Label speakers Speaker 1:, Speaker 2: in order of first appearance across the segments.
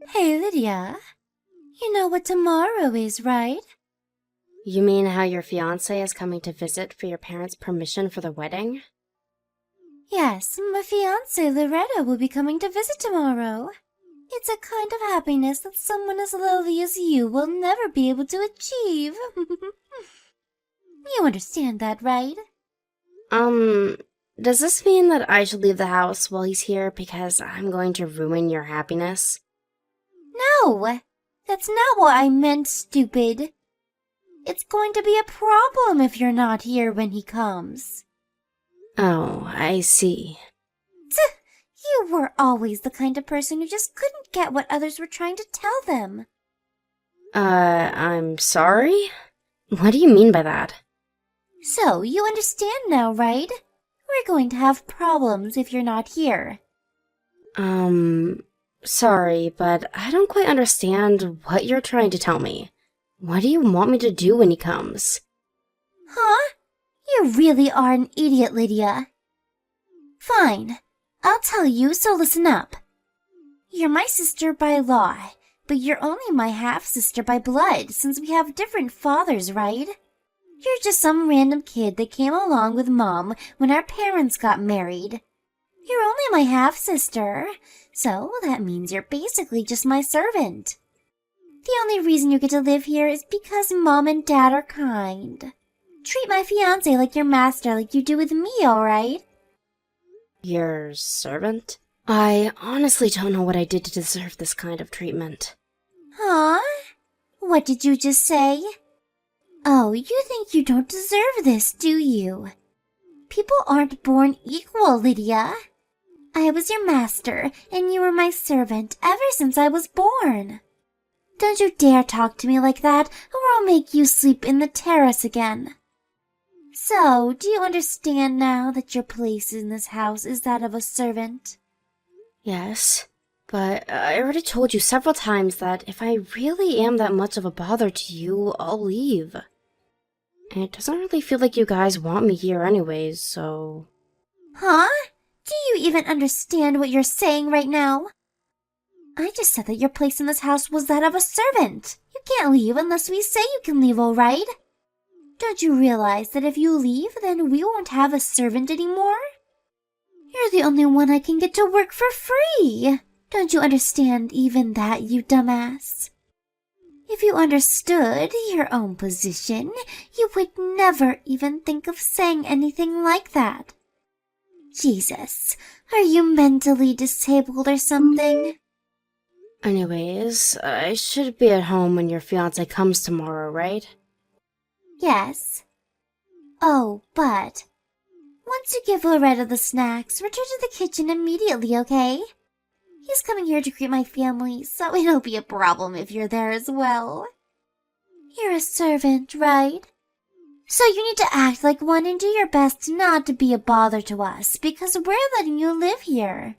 Speaker 1: Hey, Lydia. You know what tomorrow is, right?
Speaker 2: You mean how your fiancé is coming to visit for your parents' permission for the wedding?
Speaker 1: Yes, my fiancée Loretta will be coming to visit tomorrow. It's a kind of happiness that someone as lovely as you will never be able to achieve. You understand that, right?
Speaker 2: Um, does this mean that I should leave the house while he's here because I'm going to ruin your happiness?
Speaker 1: No! That's not what I meant, stupid. It's going to be a problem if you're not here when he comes.
Speaker 2: Oh, I see.
Speaker 1: You were always the kind of person who just couldn't get what others were trying to tell them.
Speaker 2: I'm sorry? What do you mean by that?
Speaker 1: So, you understand now, right? We're going to have problems if you're not here.
Speaker 2: Sorry, but I don't quite understand what you're trying to tell me. What do you want me to do when he comes?
Speaker 1: Huh? You really are an idiot, Lydia. Fine. I'll tell you, so listen up. You're my sister by law, but you're only my half-sister by blood since we have different fathers, right? You're just some random kid that came along with Mom when our parents got married. You're only my half-sister, so that means you're basically just my servant. The only reason you get to live here is because Mom and Dad are kind. Treat my fiancé like your master like you do with me, alright?
Speaker 2: Your servant? I honestly don't know what I did to deserve this kind of treatment.
Speaker 1: Huh? What did you just say? Oh, you think you don't deserve this, do you? People aren't born equal, Lydia. I was your master, and you were my servant ever since I was born. Don't you dare talk to me like that, or I'll make you sleep in the terrace again. So, do you understand now that your place in this house is that of a servant?
Speaker 2: Yes, but I already told you several times that if I really am that much of a bother to you, I'll leave. And it doesn't really feel like you guys want me here anyways, so...
Speaker 1: Huh? Do you even understand what you're saying right now? I just said that your place in this house was that of a servant. You can't leave unless we say you can leave, all right? Don't you realize that if you leave, then we won't have a servant anymore? You're the only one I can get to work for free. Don't you understand even that, you dumbass? If you understood your own position, you would never even think of saying anything like that. Jesus, are you mentally disabled or something?
Speaker 2: Anyways, I should be at home when your fiancé comes tomorrow, right?
Speaker 1: Yes. Oh, but once you give Loretta the snacks, return to the kitchen immediately, okay? He's coming here to greet my family, so it'll be a problem if you're there as well. You're a servant, right? So you need to act like one and do your best not to be a bother to us, because we're letting you live here.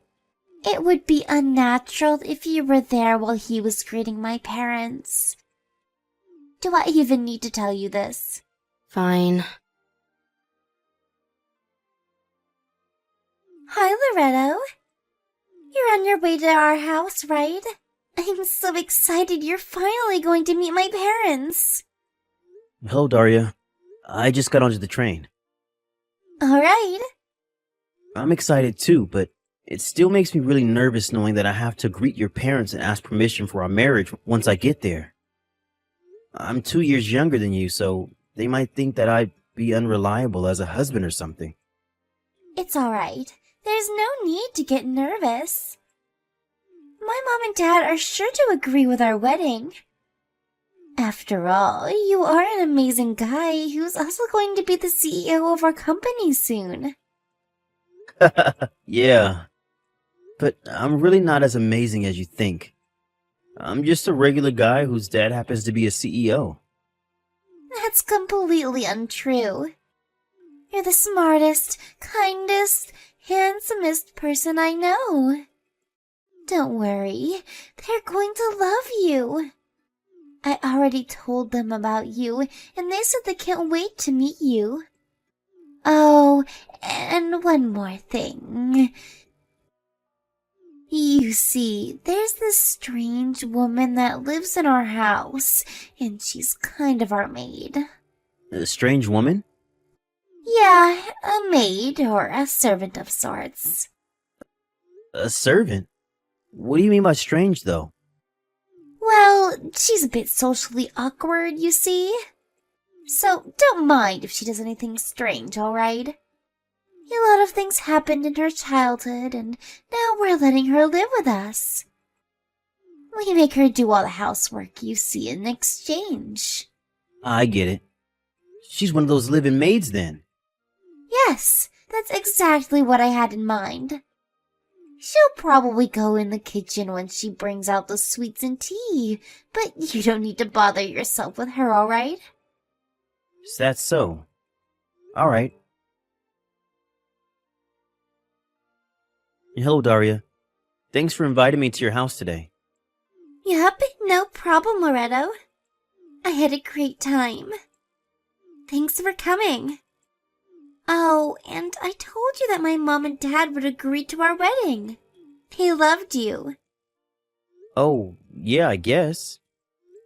Speaker 1: It would be unnatural if you were there while he was greeting my parents. Do I even need to tell you this?
Speaker 2: Fine.
Speaker 1: Hi, Loretto. You're on your way to our house, right? I'm so excited you're finally going to meet my parents.
Speaker 3: Hello, Daria. I just got onto the train.
Speaker 1: All right.
Speaker 3: I'm excited too, but it still makes me really nervous knowing that I have to greet your parents and ask permission for our marriage once I get there. I'm 2 years younger than you, so they might think that I'd be unreliable as a husband or something.
Speaker 1: It's all right. There's no need to get nervous. My mom and dad are sure to agree with our wedding. After all, you are an amazing guy who's also going to be the CEO of our company soon.
Speaker 3: Yeah, but I'm really not as amazing as you think. I'm just a regular guy whose dad happens to be a CEO.
Speaker 1: That's completely untrue. You're the smartest, kindest, handsomest person I know. Don't worry, they're going to love you. I already told them about you, and they said they can't wait to meet you. Oh, and one more thing. You see, there's this strange woman that lives in our house, and she's kind of our maid.
Speaker 3: A strange woman?
Speaker 1: Yeah, a maid or a servant of sorts.
Speaker 3: A servant? What do you mean by strange, though?
Speaker 1: Well, she's a bit socially awkward, you see. So don't mind if she does anything strange, alright? A lot of things happened in her childhood, and now we're letting her live with us. We make her do all the housework, you see, in exchange.
Speaker 3: I get it. She's one of those living maids, then.
Speaker 1: Yes, that's exactly what I had in mind. She'll probably go in the kitchen when she brings out the sweets and tea, but you don't need to bother yourself with her, alright?
Speaker 3: Is that so? All right. Hello, Daria. Thanks for inviting me to your house today.
Speaker 1: Yup, no problem, Loretto. I had a great time. Thanks for coming. Oh, and I told you that my mom and dad would agree to our wedding. They loved you.
Speaker 3: Oh, yeah, I guess.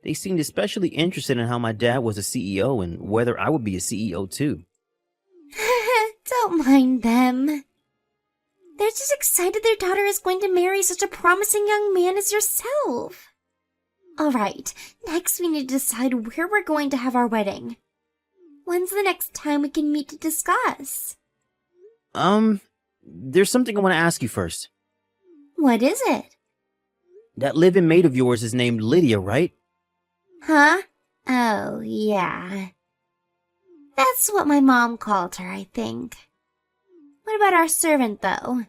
Speaker 3: They seemed especially interested in how my dad was a CEO and whether I would be a CEO too.
Speaker 1: Don't mind them. They're just excited their daughter is going to marry such a promising young man as yourself. Alright, next we need to decide where we're going to have our wedding. When's the next time we can meet to discuss?
Speaker 3: There's something I want to ask you first.
Speaker 1: What is it?
Speaker 3: That living maid of yours is named Lydia, right?
Speaker 1: Huh? Oh, yeah. That's what my mom called her, I think. What about our servant, though?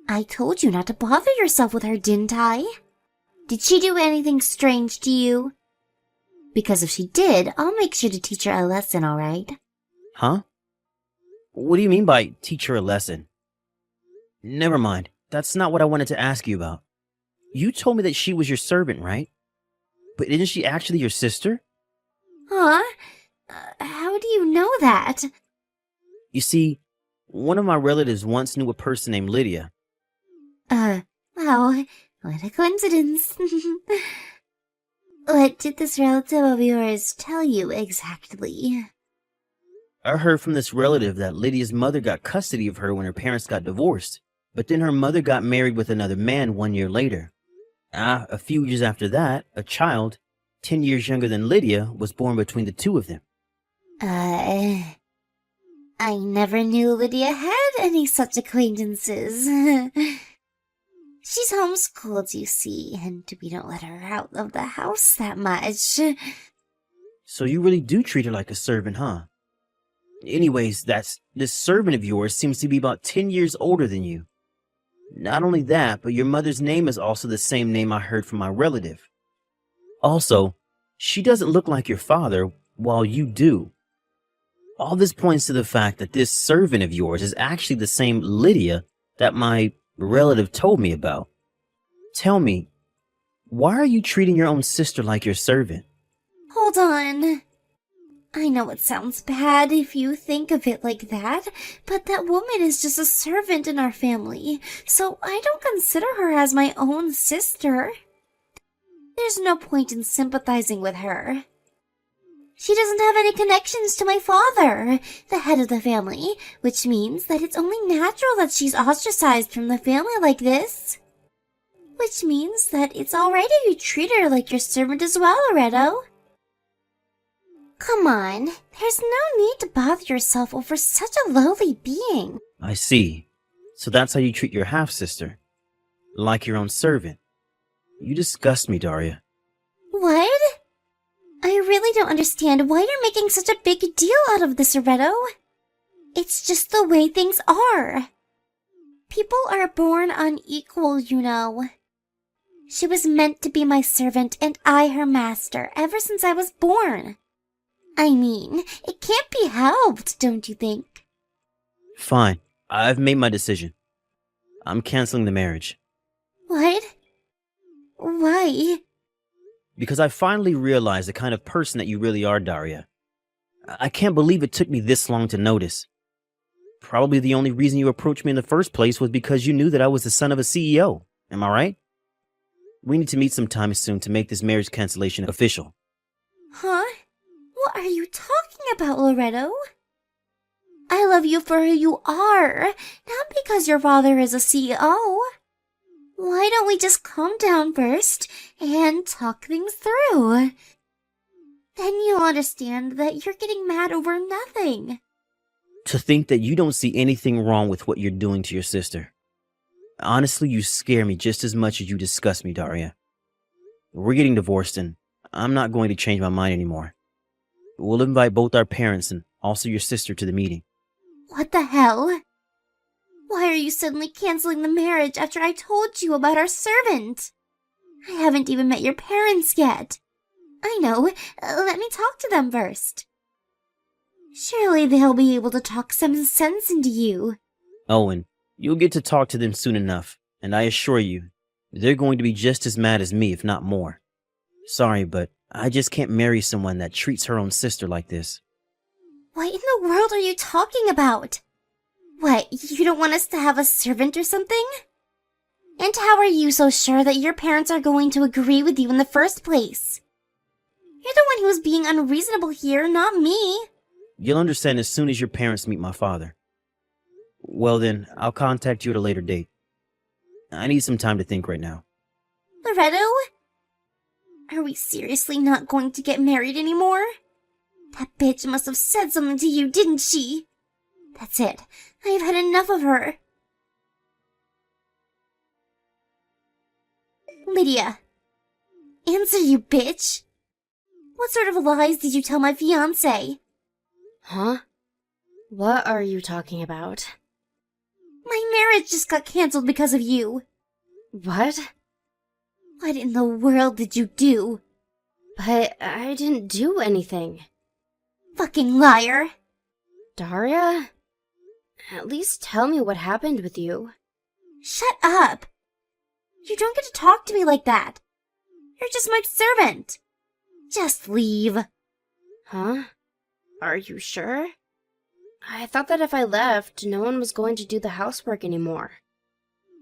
Speaker 1: I told you not to bother yourself with her, didn't I? Did she do anything strange to you? Because if she did, I'll make sure to teach her a lesson, alright?
Speaker 3: Huh? What do you mean by teach her a lesson? Never mind. That's not what I wanted to ask you about. You told me that she was your servant, right? But isn't she actually your sister?
Speaker 1: Huh? How do you know that?
Speaker 3: You see, one of my relatives once knew a person named Lydia.
Speaker 1: Wow, what a coincidence. What did this relative of yours tell you exactly?
Speaker 3: I heard from this relative that Lydia's mother got custody of her when her parents got divorced, but then her mother got married with another man 1 year later. A few years after that, a child, 10 years younger than Lydia, was born between the two of them.
Speaker 1: I never knew Lydia had any such acquaintances. She's homeschooled, you see, and we don't let her out of the house that much.
Speaker 3: So you really do treat her like a servant, huh? Anyways, this servant of yours seems to be about 10 years older than you. Not only that, but your mother's name is also the same name I heard from my relative. Also, she doesn't look like your father, while you do. All this points to the fact that this servant of yours is actually the same Lydia that my relative told me about. Tell me, why are you treating your own sister like your servant?
Speaker 1: Hold on. I know it sounds bad if you think of it like that, but that woman is just a servant in our family, so I don't consider her as my own sister. There's no point in sympathizing with her. She doesn't have any connections to my father, the head of the family, which means that it's only natural that she's ostracized from the family like this. Which means that it's alright if you treat her like your servant as well, Loretto. Come on, there's no need to bother yourself over such a lowly being.
Speaker 3: I see. So that's how you treat your half-sister. Like your own servant. You disgust me, Daria.
Speaker 1: What? I really don't understand why you're making such a big deal out of this, Loretto. It's just the way things are. People are born unequal, you know. She was meant to be my servant and I her master ever since I was born. I mean, it can't be helped, don't you think?
Speaker 3: Fine. I've made my decision. I'm canceling the marriage.
Speaker 1: What? Why?
Speaker 3: Because I finally realized the kind of person that you really are, Daria. I can't believe it took me this long to notice. Probably the only reason you approached me in the first place was because you knew that I was the son of a CEO. Am I right? We need to meet sometime soon to make this marriage cancellation official.
Speaker 1: Huh? What are you talking about, Loretto? I love you for who you are, not because your father is a CEO. Why don't we just calm down first and talk things through? Then you'll understand that you're getting mad over nothing.
Speaker 3: To think that you don't see anything wrong with what you're doing to your sister. Honestly, you scare me just as much as you disgust me, Daria. We're getting divorced and I'm not going to change my mind anymore. We'll invite both our parents and also your sister to the meeting.
Speaker 1: What the hell? Why are you suddenly canceling the marriage after I told you about our servant? I haven't even met your parents yet. I know, let me talk to them first. Surely they'll be able to talk some sense into you.
Speaker 3: Owen, you'll get to talk to them soon enough, and I assure you, they're going to be just as mad as me, if not more. Sorry, but I just can't marry someone that treats her own sister like this.
Speaker 1: What in the world are you talking about? What, you don't want us to have a servant or something? And how are you so sure that your parents are going to agree with you in the first place? You're the one who was being unreasonable here, not me.
Speaker 3: You'll understand as soon as your parents meet my father. Well then, I'll contact you at a later date. I need some time to think right now.
Speaker 1: Loretto? Are we seriously not going to get married anymore? That bitch must have said something to you, didn't she? That's it. I've had enough of her. Lydia. Answer, you bitch. What sort of lies did you tell my fiancé?
Speaker 2: Huh? What are you talking about?
Speaker 1: My marriage just got cancelled because of you.
Speaker 2: What?
Speaker 1: What in the world did you do?
Speaker 2: But I didn't do anything.
Speaker 1: Fucking liar.
Speaker 2: Daria? At least tell me what happened with you.
Speaker 1: Shut up. You don't get to talk to me like that. You're just my servant. Just leave.
Speaker 2: Huh? Are you sure? I thought that if I left, no one was going to do the housework anymore.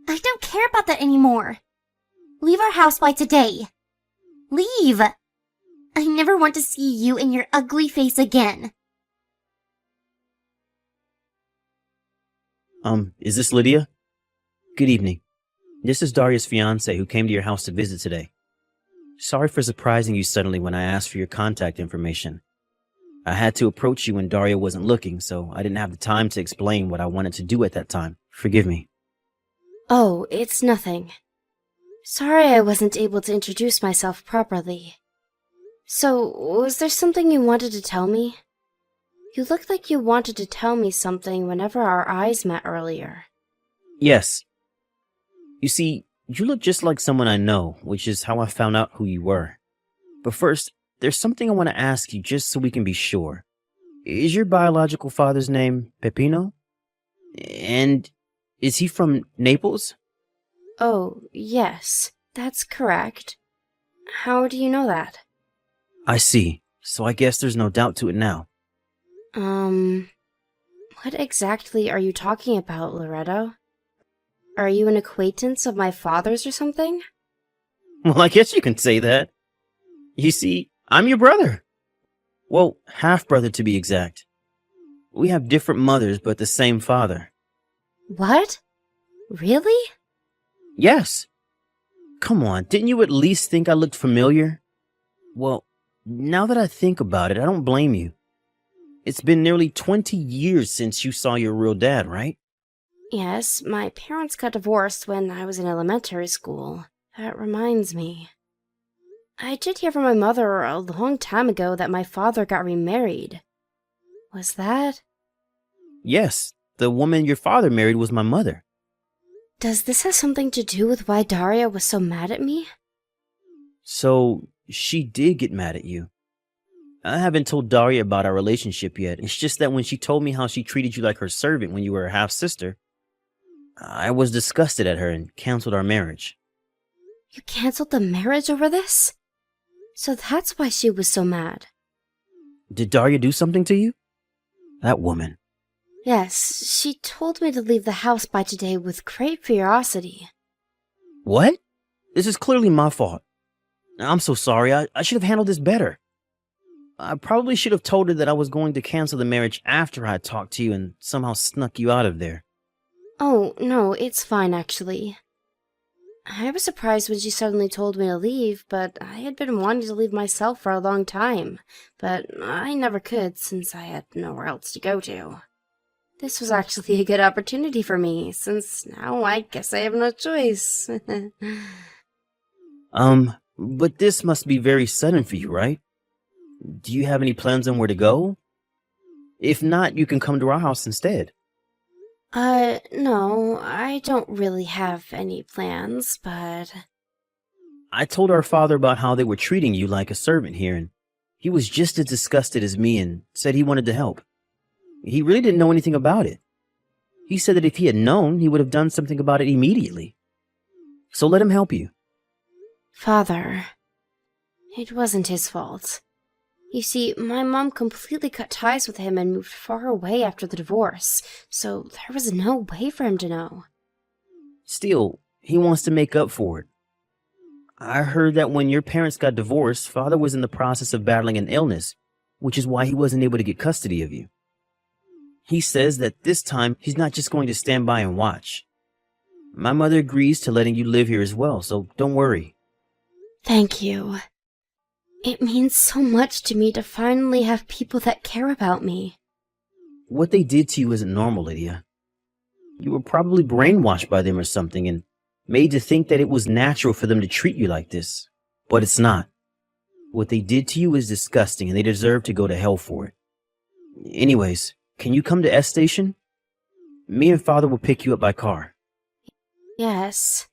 Speaker 1: I don't care about that anymore. Leave our house by today. Leave. I never want to see you and your ugly face again.
Speaker 3: Is this Lydia? Good evening. This is Daria's fiancé who came to your house to visit today. Sorry for surprising you suddenly when I asked for your contact information. I had to approach you when Daria wasn't looking, so I didn't have the time to explain what I wanted to do at that time. Forgive me.
Speaker 2: Oh, it's nothing. Sorry I wasn't able to introduce myself properly. So, was there something you wanted to tell me? You looked like you wanted to tell me something whenever our eyes met earlier.
Speaker 3: Yes. You see, you look just like someone I know, which is how I found out who you were. But first, there's something I want to ask you just so we can be sure. Is your biological father's name Peppino? And is he from Naples?
Speaker 2: Oh, yes, that's correct. How do you know that?
Speaker 3: I see. So I guess there's no doubt to it now.
Speaker 2: What exactly are you talking about, Loretto? Are you an acquaintance of my father's or something?
Speaker 3: Well, I guess you can say that. You see, I'm your brother. Well, half-brother to be exact. We have different mothers, but the same father.
Speaker 2: What? Really?
Speaker 3: Yes. Come on, didn't you at least think I looked familiar? Well, now that I think about it, I don't blame you. It's been nearly 20 years since you saw your real dad, right?
Speaker 2: Yes, my parents got divorced when I was in elementary school. That reminds me. I did hear from my mother a long time ago that my father got remarried. Was that?
Speaker 3: Yes, the woman your father married was my mother.
Speaker 2: Does this have something to do with why Daria was so mad at me?
Speaker 3: So, she did get mad at you. I haven't told Daria about our relationship yet. It's just that when she told me how she treated you like her servant when you were her half-sister, I was disgusted at her and canceled our marriage.
Speaker 2: You canceled the marriage over this? So that's why she was so mad.
Speaker 3: Did Daria do something to you? That woman.
Speaker 2: Yes, she told me to leave the house by today with great ferocity.
Speaker 3: What? This is clearly my fault. I'm so sorry. I should have handled this better. I probably should have told her that I was going to cancel the marriage after I had talked to you and somehow snuck you out of there.
Speaker 2: Oh, no, it's fine, actually. I was surprised when she suddenly told me to leave, but I had been wanting to leave myself for a long time. But I never could, since I had nowhere else to go to. This was actually a good opportunity for me, since now I guess I have no choice.
Speaker 3: But this must be very sudden for you, right? Do you have any plans on where to go? If not, you can come to our house instead.
Speaker 2: No, I don't really have any plans, but...
Speaker 3: I told our father about how they were treating you like a servant here, and he was just as disgusted as me and said he wanted to help. He really didn't know anything about it. He said that if he had known, he would have done something about it immediately. So let him help you.
Speaker 2: Father, it wasn't his fault. You see, my mom completely cut ties with him and moved far away after the divorce, so there was no way for him to know.
Speaker 3: Still, he wants to make up for it. I heard that when your parents got divorced, Father was in the process of battling an illness, which is why he wasn't able to get custody of you. He says that this time he's not just going to stand by and watch. My mother agrees to letting you live here as well, so don't worry.
Speaker 2: Thank you. It means so much to me to finally have people that care about me.
Speaker 3: What they did to you isn't normal, Lydia. You were probably brainwashed by them or something and made to think that it was natural for them to treat you like this. But it's not. What they did to you is disgusting and they deserve to go to hell for it. Anyways, can you come to S Station? Me and Father will pick you up by car.
Speaker 2: Yes.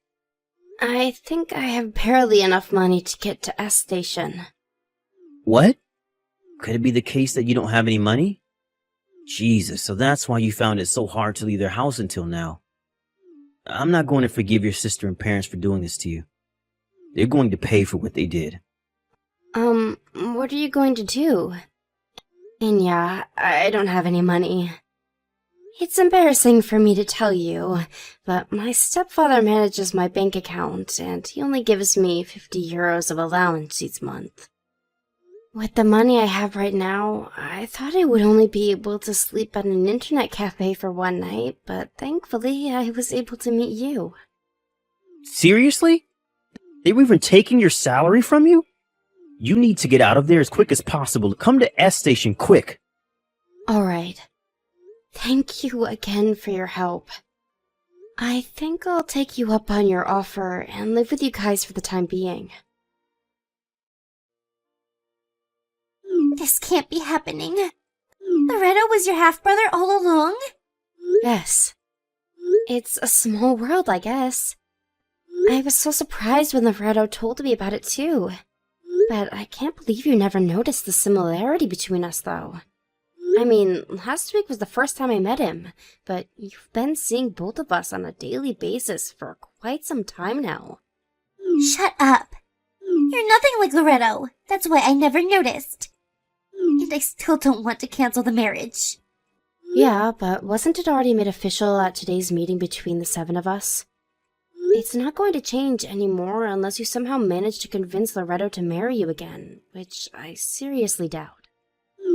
Speaker 2: I think I have barely enough money to get to S Station.
Speaker 3: What? Could it be the case that you don't have any money? Jesus, so that's why you found it so hard to leave their house until now. I'm not going to forgive your sister and parents for doing this to you. They're going to pay for what they did.
Speaker 2: What are you going to do? And yeah, I don't have any money. It's embarrassing for me to tell you, but my stepfather manages my bank account, and he only gives me 50 euros of allowance each month. With the money I have right now, I thought I would only be able to sleep at an internet cafe for one night, but thankfully I was able to meet you.
Speaker 3: Seriously? They were even taking your salary from you? You need to get out of there as quick as possible. Come to S Station quick.
Speaker 2: Alright. Thank you again for your help. I think I'll take you up on your offer and live with you guys for the time being.
Speaker 1: This can't be happening. Loretto was your half-brother all along?
Speaker 2: Yes. It's a small world, I guess. I was so surprised when Loretto told me about it too. But I can't believe you never noticed the similarity between us, though. I mean, last week was the first time I met him, but you've been seeing both of us on a daily basis for quite some time now.
Speaker 1: Shut up. You're nothing like Loretto. That's why I never noticed. And I still don't want to cancel the marriage.
Speaker 2: Yeah, but wasn't it already made official at today's meeting between the 7 of us? It's not going to change anymore unless you somehow manage to convince Loretto to marry you again, which I seriously doubt.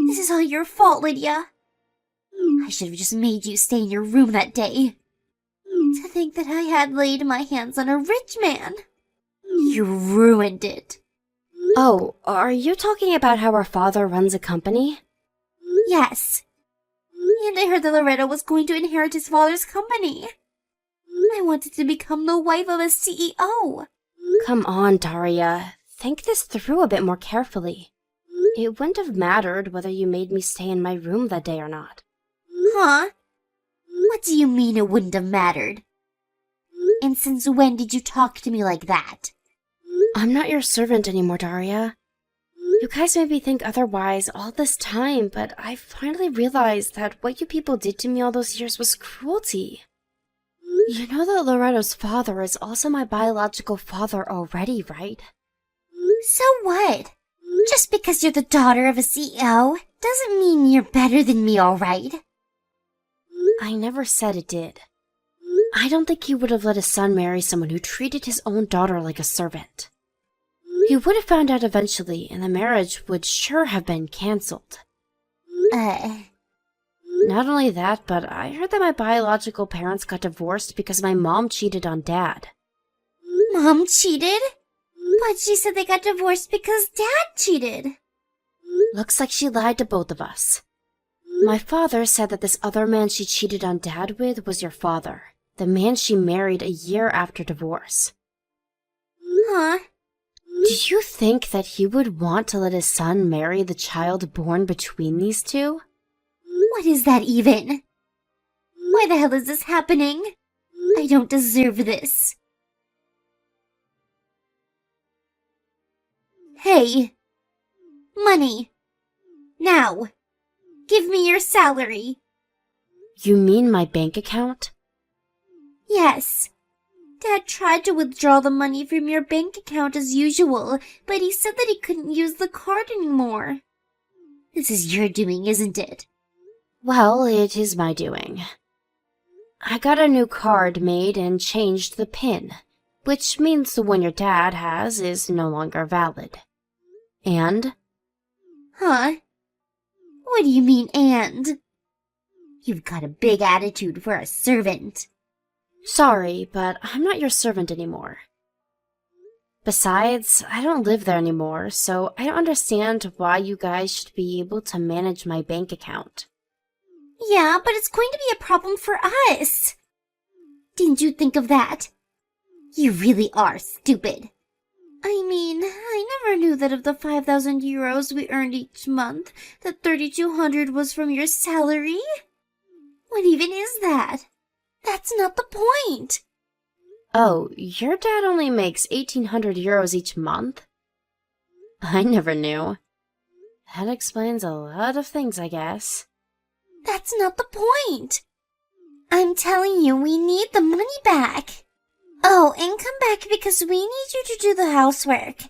Speaker 1: This is all your fault, Lydia. I should have just made you stay in your room that day. To think that I had laid my hands on a rich man. You ruined it.
Speaker 2: Oh, are you talking about how our father runs a company?
Speaker 1: Yes. And I heard that Loretto was going to inherit his father's company. I wanted to become the wife of a CEO.
Speaker 2: Come on, Daria. Think this through a bit more carefully. It wouldn't have mattered whether you made me stay in my room that day or not.
Speaker 1: Huh? What do you mean it wouldn't have mattered? And since when did you talk to me like that?
Speaker 2: I'm not your servant anymore, Daria. You guys made me think otherwise all this time, but I finally realized that what you people did to me all those years was cruelty. You know that Loretto's father is also my biological father already, right?
Speaker 1: So what? Just because you're the daughter of a CEO doesn't mean you're better than me, alright?
Speaker 2: I never said it did. I don't think he would have let his son marry someone who treated his own daughter like a servant. He would have found out eventually, and the marriage would sure have been cancelled. Not only that, but I heard that my biological parents got divorced because my mom cheated on Dad.
Speaker 1: Mom cheated? But she said they got divorced because Dad cheated.
Speaker 2: Looks like she lied to both of us. My father said that this other man she cheated on Dad with was your father, the man she married a year after divorce.
Speaker 1: Huh?
Speaker 2: Do you think that he would want to let his son marry the child born between these two?
Speaker 1: What is that even? Why the hell is this happening? I don't deserve this. Hey! Money! Now! Give me your salary!
Speaker 2: You mean my bank account?
Speaker 1: Yes. Dad tried to withdraw the money from your bank account as usual, but he said that he couldn't use the card anymore. This is your doing, isn't it?
Speaker 2: Well, it is my doing. I got a new card made and changed the PIN, which means the one your dad has is no longer valid. And?
Speaker 1: Huh? What do you mean, and? You've got a big attitude for a servant.
Speaker 2: Sorry, but I'm not your servant anymore. Besides, I don't live there anymore, so I don't understand why you guys should be able to manage my bank account.
Speaker 1: Yeah, but it's going to be a problem for us. Didn't you think of that? You really are stupid. I mean, I never knew that of the 5,000 euros we earned each month, that 3,200 was from your salary. What even is that? That's not the point.
Speaker 2: Oh, your dad only makes 1,800 euros each month? I never knew. That explains a lot of things, I guess.
Speaker 1: That's not the point. I'm telling you, we need the money back. Oh, and come back because we need you to do the housework.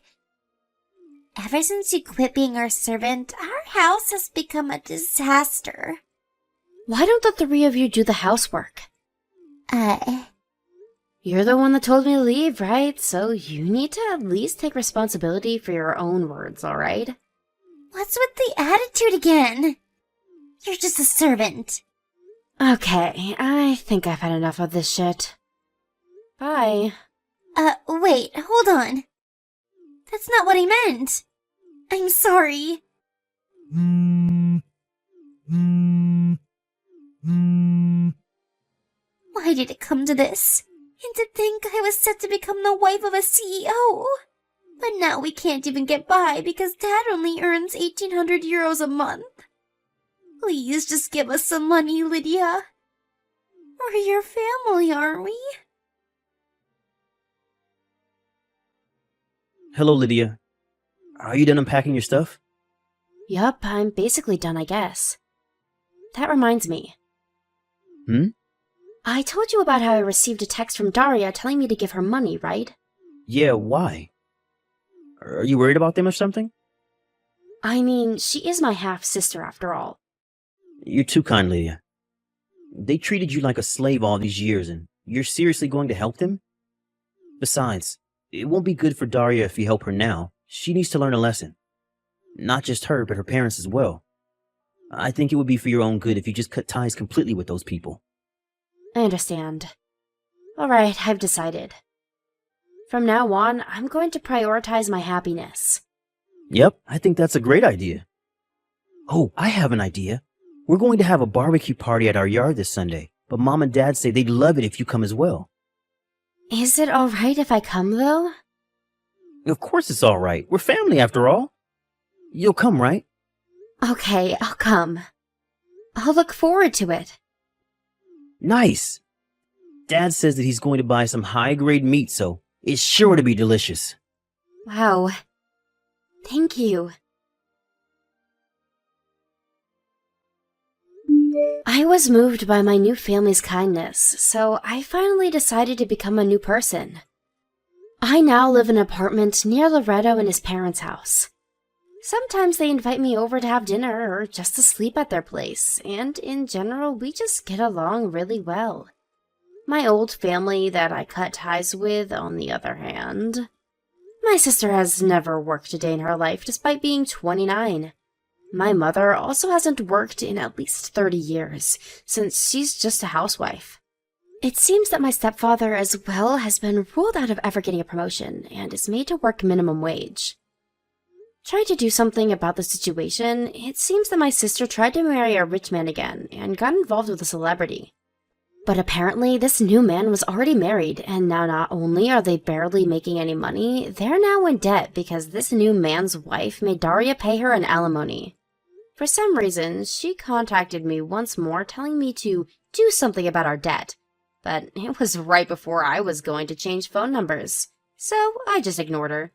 Speaker 1: Ever since you quit being our servant, our house has become a disaster.
Speaker 2: Why don't the three of you do the housework? You're the one that told me to leave, right? So you need to at least take responsibility for your own words, alright?
Speaker 1: What's with the attitude again? You're just a servant.
Speaker 2: Okay, I think I've had enough of this shit. Bye.
Speaker 1: Wait, hold on. That's not what I meant. I'm sorry. Why did it come to this? And to think I was set to become the wife of a CEO. But now we can't even get by because Dad only earns 1,800 euros a month. Please just give us some money, Lydia. We're your family, aren't we?
Speaker 3: Hello, Lydia. Are you done unpacking your stuff?
Speaker 2: Yup, I'm basically done, I guess. That reminds me. I told you about how I received a text from Daria telling me to give her money, right?
Speaker 3: Yeah, why? Are you worried about them or something?
Speaker 2: I mean, she is my half-sister after all.
Speaker 3: You're too kind, Lydia. They treated you like a slave all these years, and you're seriously going to help them? Besides, it won't be good for Daria if you help her now. She needs to learn a lesson. Not just her, but her parents as well. I think it would be for your own good if you just cut ties completely with those people.
Speaker 2: I understand. Alright, I've decided. From now on, I'm going to prioritize my happiness.
Speaker 3: Yep, I think that's a great idea. Oh, I have an idea. We're going to have a barbecue party at our yard this Sunday, but Mom and Dad say they'd love it if you come as well.
Speaker 2: Is it alright if I come, though?
Speaker 3: Of course it's all right. We're family after all. You'll come, right?
Speaker 2: Okay, I'll come. I'll look forward to it.
Speaker 3: Nice. Dad says that he's going to buy some high-grade meat, so it's sure to be delicious.
Speaker 2: Wow. Thank you. I was moved by my new family's kindness, so I finally decided to become a new person. I now live in an apartment near Loretto and his parents' house. Sometimes they invite me over to have dinner or just to sleep at their place, and in general, we just get along really well. My old family that I cut ties with, on the other hand. My sister has never worked a day in her life despite being 29. My mother also hasn't worked in at least 30 years, since she's just a housewife. It seems that my stepfather as well has been ruled out of ever getting a promotion and is made to work minimum wage. Trying to do something about the situation, it seems that my sister tried to marry a rich man again and got involved with a celebrity. But apparently this new man was already married, and now not only are they barely making any money, they're now in debt because this new man's wife made Daria pay her an alimony. For some reason, she contacted me once more telling me to do something about our debt, but it was right before I was going to change phone numbers, so I just ignored her.